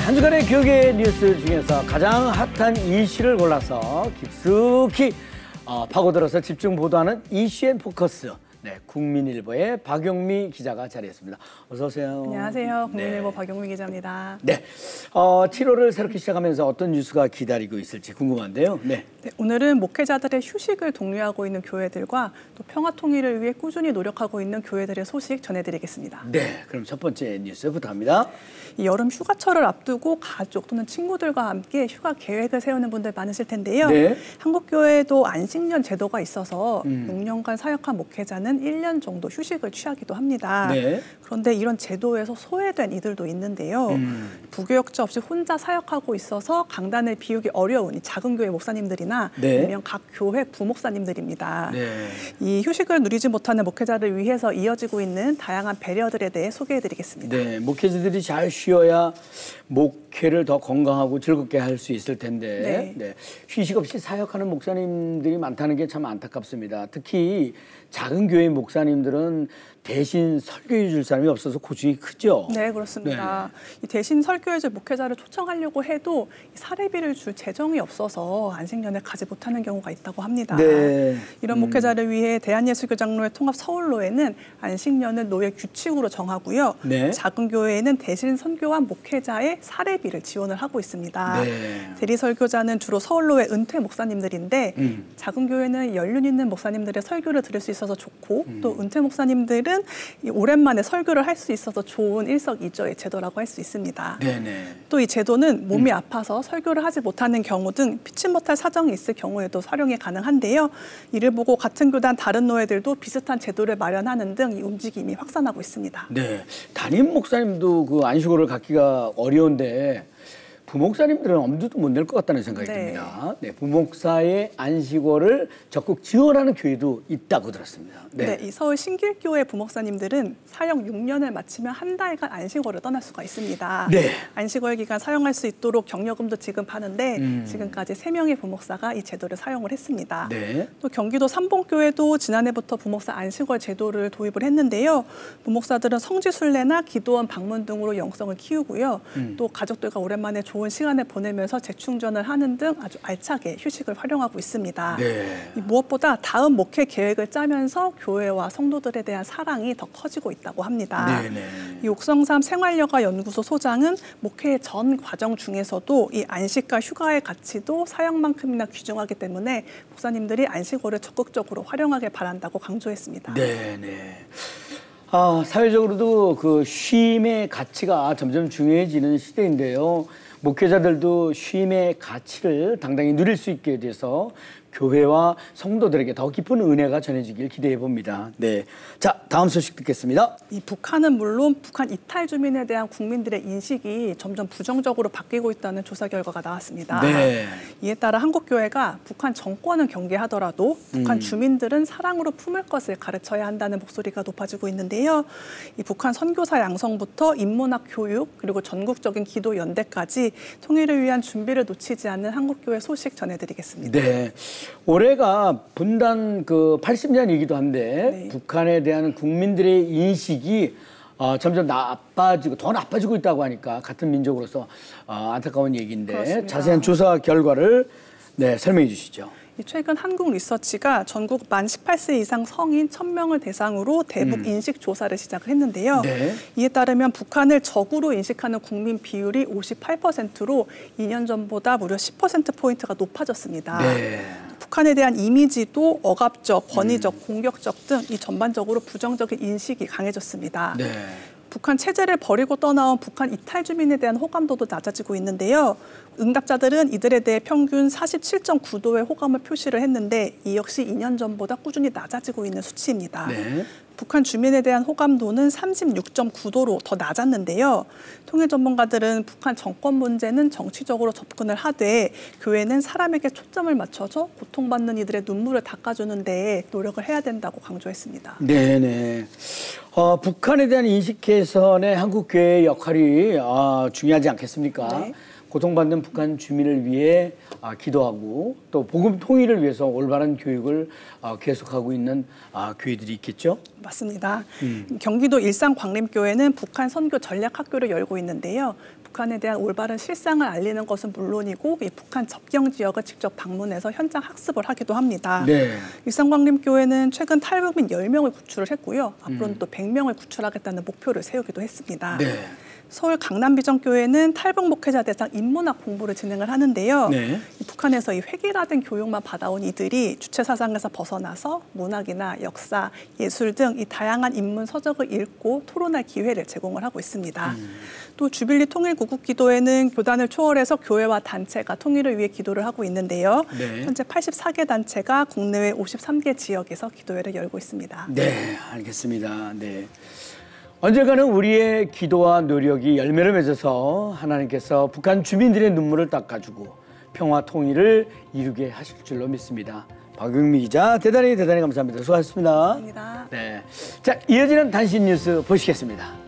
한 주간의 교계 뉴스 중에서 가장 핫한 이슈를 골라서 깊숙이 파고들어서 집중 보도하는 이슈 앤 포커스. 네, 국민일보의 박용미 기자가 자리했습니다. 어서 오세요. 안녕하세요. 국민일보 박용미 기자입니다. 네, 7월을 새롭게 시작하면서 어떤 뉴스가 기다리고 있을지 궁금한데요. 네, 오늘은 목회자들의 휴식을 독려하고 있는 교회들과 또 평화 통일을 위해 꾸준히 노력하고 있는 교회들의 소식 전해드리겠습니다. 네, 그럼 첫 번째 뉴스부터 합니다. 이 여름 휴가철을 앞두고 가족 또는 친구들과 함께 휴가 계획을 세우는 분들 많으실 텐데요. 네. 한국교회도 안식년 제도가 있어서 6년간 사역한 목회자는 1년 정도 휴식을 취하기도 합니다. 네. 그런데 이런 제도에서 소외된 이들도 있는데요. 부교역자 없이 혼자 사역하고 있어서 강단을 비우기 어려운 이 작은 교회 목사님들이나 네. 아니면 각 교회 부목사님들입니다. 네. 이 휴식을 누리지 못하는 목회자를 위해서 이어지고 있는 다양한 배려들에 대해 소개해드리겠습니다. 네, 목회자들이 잘 쉬어야 목회를 더 건강하고 즐겁게 할 수 있을 텐데 네, 휴식 없이 사역하는 목사님들이 많다는 게 참 안타깝습니다. 특히 작은 교회 목사님들은 대신 설교해 줄 사람이 없어서 고충이 크죠. 네, 그렇습니다. 네. 이 대신 설교해 줄 목회자를 초청하려고 해도 이 사례비를 줄 재정이 없어서 안식년을 가지 못하는 경우가 있다고 합니다. 네. 이런 목회자를 위해 대한예수교장로회 통합 서울로회는 안식년을 노예 규칙으로 정하고요. 네. 작은 교회에는 대신 선교한 목회자의 사례비를 지원을 하고 있습니다. 네. 대리 설교자는 주로 서울로회 은퇴 목사님들인데 작은 교회는 연륜 있는 목사님들의 설교를 들을 수 있어서 좋고 또 은퇴 목사님들은 오랜만에 설교를 할 수 있어서 좋은 일석이조의 제도라고 할 수 있습니다. 네네. 또 이 제도는 몸이 아파서 설교를 하지 못하는 경우 등 피치 못할 사정이 있을 경우에도 활용이 가능한데요. 이를 보고 같은 교단 다른 노회들도 비슷한 제도를 마련하는 등 이 움직임이 확산하고 있습니다. 네, 담임 목사님도 그 안식월을 갖기가 어려운데 부목사님들은 엄두도 못 낼 것 같다는 생각이 듭니다. 네, 부목사의 안식월을 적극 지원하는 교회도 있다고 들었습니다. 네, 이 서울 신길교회 부목사님들은 사역 6년을 마치면 한 달간 안식월을 떠날 수가 있습니다. 네. 안식월 기간 사용할 수 있도록 격려금도 지급하는데 지금까지 3명의 부목사가 이 제도를 사용을 했습니다. 네. 또 경기도 삼봉교회도 지난해부터 부목사 안식월 제도를 도입을 했는데요. 부목사들은 성지순례나 기도원 방문 등으로 영성을 키우고요. 또 가족들과 오랜만에 좋은 시간을 보내면서 재충전을 하는 등 아주 알차게 휴식을 활용하고 있습니다. 네. 무엇보다 다음 목회 계획을 짜면서 교회와 성도들에 대한 사랑이 더 커지고 있다고 합니다. 네네. 이 옥성삼 생활여가 연구소 소장은 목회 전 과정 중에서도 이 안식과 휴가의 가치도 사역만큼이나 귀중하기 때문에 목사님들이 안식월을 적극적으로 활용하길 바란다고 강조했습니다. 네네. 사회적으로도 그 쉼의 가치가 점점 중요해지는 시대인데요. 목회자들도 쉼의 가치를 당당히 누릴 수 있게 돼서 교회와 성도들에게 더 깊은 은혜가 전해지길 기대해 봅니다. 네, 자 다음 소식 듣겠습니다. 이 북한은 물론 북한 이탈 주민에 대한 국민들의 인식이 점점 부정적으로 바뀌고 있다는 조사 결과가 나왔습니다. 네. 이에 따라 한국교회가 북한 정권은 경계하더라도 북한 주민들은 사랑으로 품을 것을 가르쳐야 한다는 목소리가 높아지고 있는데요. 이 북한 선교사 양성부터 인문학 교육 그리고 전국적인 기도 연대까지 통일을 위한 준비를 놓치지 않는 한국교회 소식 전해드리겠습니다. 네. 올해가 분단 그 80년이기도 한데 북한에 대한 국민들의 인식이 점점 나빠지고 더 나빠지고 있다고 하니까 같은 민족으로서 안타까운 얘기인데 그렇습니다. 자세한 조사 결과를 설명해 주시죠. 최근 한국 리서치가 전국 만 18세 이상 성인 1000명을 대상으로 대북 인식 조사를 시작을 했는데요. 네. 이에 따르면 북한을 적으로 인식하는 국민 비율이 58%로 2년 전보다 무려 10%포인트가 높아졌습니다. 네. 북한에 대한 이미지도 억압적, 권위적, 공격적 등 이 전반적으로 부정적인 인식이 강해졌습니다. 네. 북한 체제를 버리고 떠나온 북한 이탈 주민에 대한 호감도도 낮아지고 있는데요. 응답자들은 이들에 대해 평균 47.9도의 호감을 표시를 했는데 이 역시 2년 전보다 꾸준히 낮아지고 있는 수치입니다. 네. 북한 주민에 대한 호감도는 36.9도로 더 낮았는데요. 통일 전문가들은 북한 정권 문제는 정치적으로 접근을 하되 교회는 사람에게 초점을 맞춰서 고통받는 이들의 눈물을 닦아주는 데 노력을 해야 된다고 강조했습니다. 네네. 북한에 대한 인식 개선에 한국 교회의 역할이 중요하지 않겠습니까? 네. 고통받는 북한 주민을 위해 기도하고 또 복음 통일을 위해서 올바른 교육을 계속하고 있는 교회들이 있겠죠? 맞습니다. 경기도 일산광림교회는 북한 선교 전략학교를 열고 있는데요. 북한에 대한 올바른 실상을 알리는 것은 물론이고 이 북한 접경 지역을 직접 방문해서 현장 학습을 하기도 합니다. 네. 일산광림교회는 최근 탈북민 10명을 구출을 했고요. 앞으로는 또 100명을 구출하겠다는 목표를 세우기도 했습니다. 네. 서울 강남비전교회는 탈북 목회자 대상 인문학 공부를 진행을 하는데요. 네. 북한에서 이 획일화된 교육만 받아온 이들이 주체 사상에서 벗어나서 문학이나 역사, 예술 등 이 다양한 인문 서적을 읽고 토론할 기회를 제공을 하고 있습니다. 또 주빌리 통일구국기도회는 교단을 초월해서 교회와 단체가 통일을 위해 기도를 하고 있는데요. 네. 현재 84개 단체가 국내외 53개 지역에서 기도회를 열고 있습니다. 네, 알겠습니다. 네. 언젠가는 우리의 기도와 노력이 열매를 맺어서 하나님께서 북한 주민들의 눈물을 닦아주고 평화 통일을 이루게 하실 줄로 믿습니다. 박용미 기자 대단히 감사합니다. 수고하셨습니다. 감사합니다. 네. 자, 이어지는 단신 뉴스 보시겠습니다.